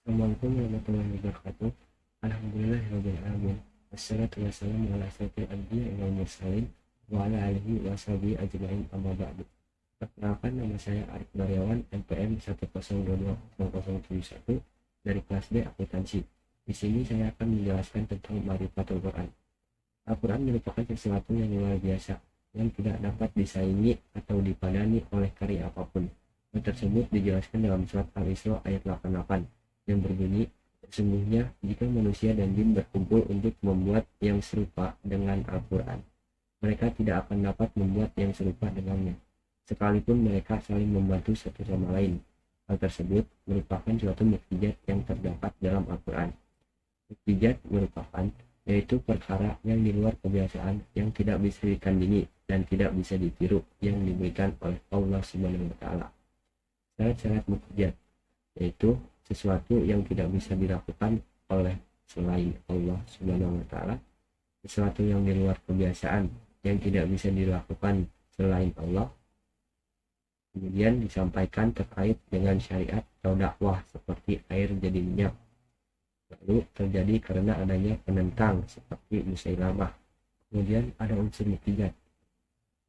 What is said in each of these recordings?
Assalamualaikum warahmatullahi wabarakatuh. Alhamdulillahirabbil alamin. Wassalatu wassalamu ala asyrofil anbiya'i wal mursalin wa ala alihi washabihi ajmain amma ba'du. Perkenalkan, nama saya Arif Daryawan, NPM 1020071 dari kelas B akuntansi. Di sini saya akan menjelaskan tentang Ma'rifatul Quran. Al-Quran merupakan sesuatu yang luar biasa yang tidak dapat disaingi atau dipadani oleh karya apapun. Hal tersebut dijelaskan dalam surat Al-Isra ayat 88 yang berbunyi, sesungguhnya jika manusia dan jin berkumpul untuk membuat yang serupa dengan Al-Quran, mereka tidak akan dapat membuat yang serupa dengannya, sekalipun mereka saling membantu satu sama lain. Hal tersebut merupakan suatu mukjizat yang terdapat dalam Al-Quran. Mukjizat merupakan yaitu perkara yang di luar kebiasaan yang tidak bisa ditandingi dan tidak bisa ditiru yang diberikan oleh Allah Subhanahu wa taala. Syarat-syarat mukjizat yaitu sesuatu yang tidak bisa dilakukan oleh selain Allah Subhanahu wa taala, sesuatu yang di luar kebiasaan yang tidak bisa dilakukan selain Allah. Kemudian disampaikan terkait dengan syariat atau dakwah seperti air jadi minyak. Lalu terjadi karena adanya penentang seperti Musailamah. Kemudian ada unsur mukjizat.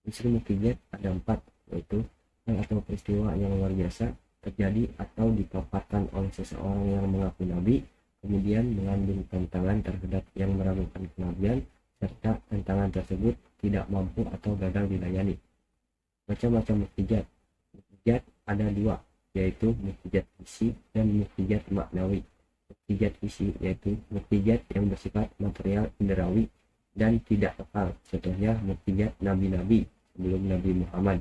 Unsur mukjizat ada 4, yaitu hal atau peristiwa yang luar biasa terjadi atau dipaparkan oleh seseorang yang mengaku nabi, kemudian mengandung tantangan terhadap yang meragukan kenabian, serta tantangan tersebut tidak mampu atau gagal dilayani. Macam-macam mukjizat. Mukjizat ada 2, yaitu mukjizat isi dan mukjizat maknawi. Mukjizat isi yaitu mukjizat yang bersifat material indrawi dan tidak kekal, contohnya mukjizat nabi-nabi sebelum Nabi Muhammad.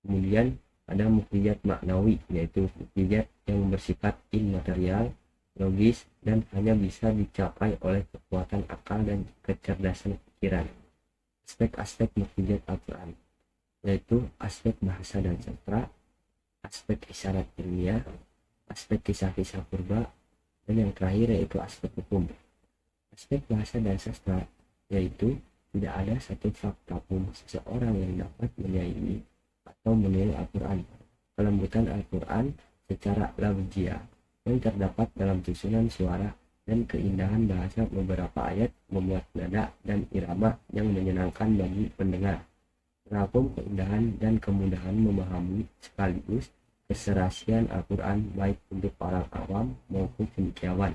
Kemudian ada mukjizat maknawi, yaitu mukjizat yang bersifat immaterial, logis, dan hanya bisa dicapai oleh kekuatan akal dan kecerdasan pikiran. Aspek-aspek mukjizat Al-Quran yaitu aspek bahasa dan sastra, aspek isyarat ilmiah, aspek kisah-kisah purba, dan yang terakhir yaitu aspek hukum. Aspek bahasa dan sastra yaitu tidak ada satu fakta pun seseorang yang dapat menyaingi atau meniru Al-Quran. Kelembutan Al-Quran secara lafziah yang terdapat dalam susunan suara dan keindahan bahasa beberapa ayat membuat nada dan irama yang menyenangkan bagi pendengar. Rangkum keindahan dan kemudahan memahami sekaligus keserasian Al-Quran baik untuk orang awam maupun cendekiawan.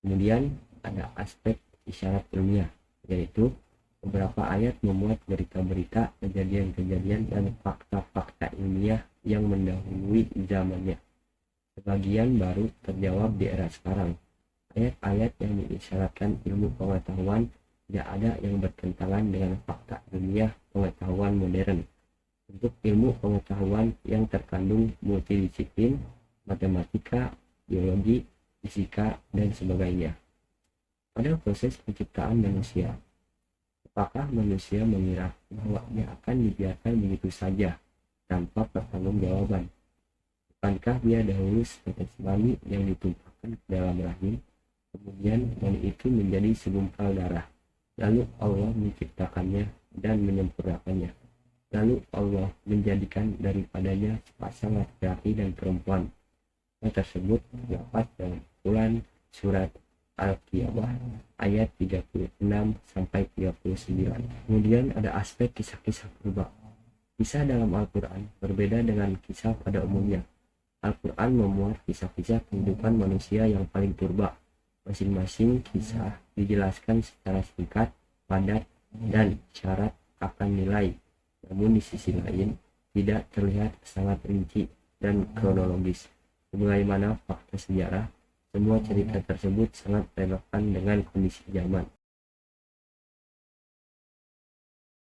Kemudian ada aspek isyarat ilmiah, yaitu beberapa ayat memuat berita-berita, kejadian-kejadian, dan fakta-fakta ilmiah yang mendahului zamannya. Sebagian baru terjawab di era sekarang. Ayat-ayat yang mengisyaratkan ilmu pengetahuan tidak ada yang bertentangan dengan fakta ilmiah pengetahuan modern. Untuk ilmu pengetahuan yang terkandung multidisiplin, matematika, biologi, fisika, dan sebagainya. Pada proses penciptaan manusia, apakah manusia mengira bahwa ia akan dibiarkan begitu saja tanpa pertanggungjawaban? Bukankah dia dahulu setetes mani yang ditumpahkan ke dalam rahim, kemudian mani itu menjadi segumpal darah, lalu Allah menciptakannya dan menyempurnakannya, lalu Allah menjadikan daripadanya sepasang laki-laki dan perempuan. Hal tersebut terdapat dalam kumpulan surat Al-Qiyamah ayat 36-39. Kemudian ada aspek kisah-kisah purba. Kisah dalam Al-Quran berbeda dengan kisah pada umumnya. Al-Quran memuat kisah-kisah kehidupan manusia yang paling purba. Masing-masing kisah dijelaskan secara singkat, padat, dan syarat akan nilai. Namun di sisi lain tidak terlihat sangat rinci dan kronologis. Sebagaimana fakta sejarah, semua cerita tersebut sangat relevan dengan kondisi zaman.